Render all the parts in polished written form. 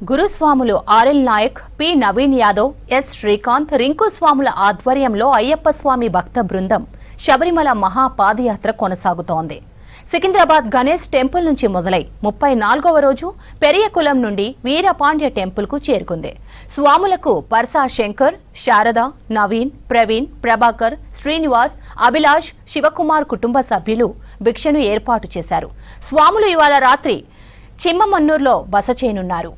గురుస్వాములు RL Nayak, P Naveen Yadav, S Srikanth, Rinku స్వాముల ఆధ్వర్యంలో అయ్యప్ప స్వామి భక్త బృందం శబరిమల మహాపాదయాత్ర కొనసాగుతోంది. సికింద్రాబాద్ గణేష్ టెంపుల్ నుంచి మొదలై 34వ రోజు పెరియకులం నుండి వీరపాండ్య టెంపుల్ కు చేరుకుంది. స్వాములకు పర్సా శంకర్, శారద, నవీన్, ప్రవీణ్, ప్రభాకర్, శ్రీనివాస్, అభిలాష్, శివకుమార్ కుటుంబ సభ్యులు భిక్షను ఏర్పాటు చేశారు. స్వాములు ఇవాళ రాత్రి చిమ్మమన్నూరులో బస చేయనున్నారు.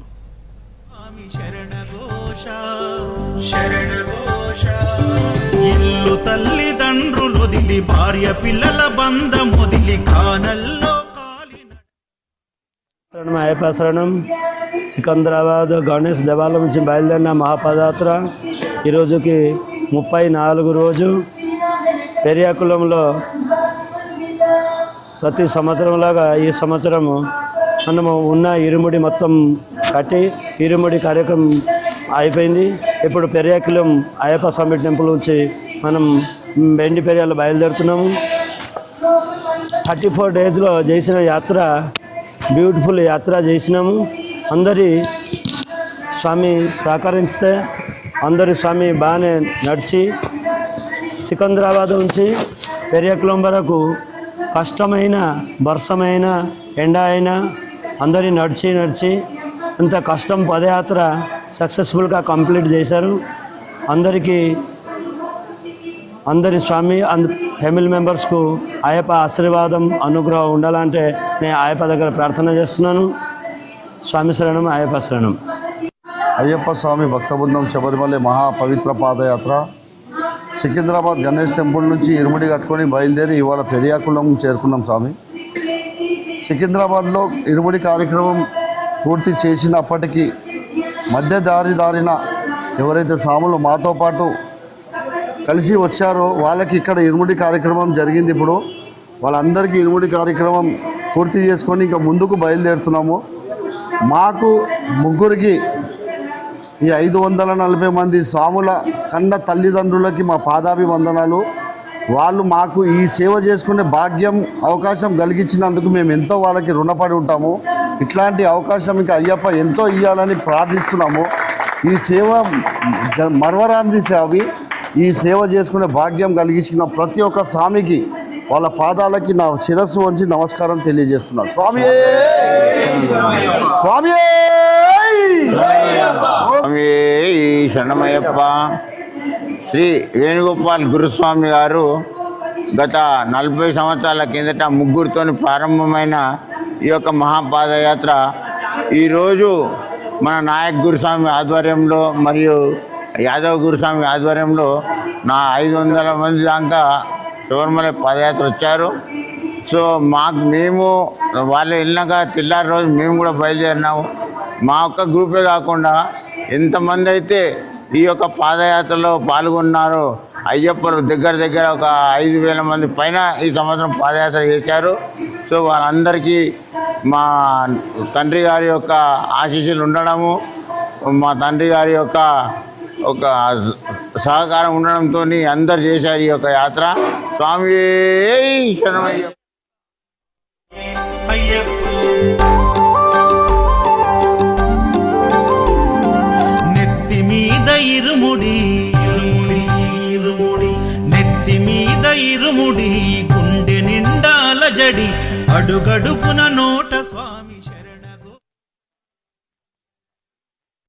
ఇల్లు తల్లిదండ్రులొదిలి భార్య పిల్లల బంధమొదిలి కానల్లో అయ్యప్ప శరణం. సికింద్రాబాద్ గణేష్ దేవాలయం నుంచి బయలుదేరిన మహాపదయాత్ర ఈ రోజుకి 34 రోజు. పెరియాకులంలో ప్రతి సంవత్సరంలాగా ఈ సంవత్సరము మనము ఉన్న ఇరుముడి మొత్తం కట్టి ఇరుముడి కార్యక్రమం అయిపోయింది. ఇప్పుడు పెరియాకులం అయ్యప్ప స్వామి టెంపుల్ నుంచి మనం బెండి పెరియాలు బయలుదేరుతున్నాము. 34 డేస్లో చేసిన యాత్ర బ్యూటిఫుల్ యాత్ర చేసినాము. అందరి స్వామి సహకరిస్తే అందరి స్వామి బాగానే నడిచి సికింద్రాబాద్ నుంచి పెరియాకులం వరకు కష్టమైన వర్షమైన ఎండ అయినా అందరి నడిచి అంత కష్టం పదయాత్ర సక్సెస్ఫుల్గా కంప్లీట్ చేశారు. అందరి స్వామి ఫ్యామిలీ మెంబర్స్కు అయ్యప్ప ఆశీర్వాదం అనుగ్రహం ఉండాలంటే నేను అయ్యప్ప దగ్గర ప్రార్థన చేస్తున్నాను. స్వామి శరణం, అయ్యప్ప శరణం. అయ్యప్ప స్వామి భక్తబృందం శబరిమల మహాపవిత్ర పాదయాత్ర సికింద్రాబాద్ గణేష్ టెంపుల్ నుంచి ఇరుముడి కట్టుకొని బయలుదేరి ఇవాళ పెరియాకులం చేరుకున్నాం. స్వామి సికింద్రాబాద్లో ఇరుముడి కార్యక్రమం పూర్తి చేసినప్పటికీ మధ్య దారిన ఎవరైతే స్వాములు మాతో పాటు కలిసి వచ్చారో వాళ్ళకి ఇక్కడ ఇరుముడి కార్యక్రమం జరిగింది. ఇప్పుడు వాళ్ళందరికీ ఇరుముడి కార్యక్రమం పూర్తి చేసుకొని ఇంకా ముందుకు బయలుదేరుతున్నాము. మాకు ముగ్గురికి ఈ 540 మంది స్వాముల కన్న తల్లిదండ్రులకి మా పాదాభివందనాలు. వాళ్ళు మాకు ఈ సేవ చేసుకునే భాగ్యం అవకాశం కలిగించినందుకు మేము ఎంతో వాళ్ళకి రుణపడి ఉంటాము. ఇట్లాంటి అవకాశం ఇంకా అయ్యప్ప ఎంతో ఇవ్వాలని ప్రార్థిస్తున్నాము. ఈ సేవ మరవరాంది సేవ. ఈ సేవ చేసుకునే భాగ్యం కలిగించిన ప్రతి ఒక్క స్వామికి వాళ్ళ పాదాలకి నా శిరస్సు వంచి నమస్కారం తెలియజేస్తున్నాను. స్వామి స్వామి శరణమయ్యప్ప. శ్రీ వేణుగోపాల్ గురుస్వామి గారు గత 40 సంవత్సరాల కిందట ముగ్గురితో ప్రారంభమైన ఈ యొక్క మహాపాదయాత్ర ఈరోజు మన నాయక్ గురుస్వామి ఆధ్వర్యంలో మరియు యాదవ్ గురుస్వామి ఆధ్వర్యంలో 500 మంది దాకా శబరిమల పాదయాత్ర వచ్చారు. సో మేము వాళ్ళు వెళ్ళినాక తెల్లారి రోజు మేము కూడా బయలుదేరినాము. మా ఒక్క గ్రూపే కాకుండా ఎంతమంది అయితే ఈ యొక్క పాదయాత్రలో పాల్గొన్నారో అయ్యప్పలు దగ్గర ఒక 5,000 మంది పైన ఈ సంవత్సరం పాదయాత్ర చేశారు. సో వాళ్ళందరికీ మా తండ్రి గారి యొక్క ఆశీస్సులు ఉండడము, మా తండ్రి గారి యొక్క ఒక సహకారం ఉండడంతో అందరు చేశారు ఈ యొక్క యాత్ర. స్వామి శరణమయ్యప్ప. నెత్తి మీద ఇరుముడి నెత్తి మీద ఇరుముడి గుండె నిండాల జడి అడుగడుగున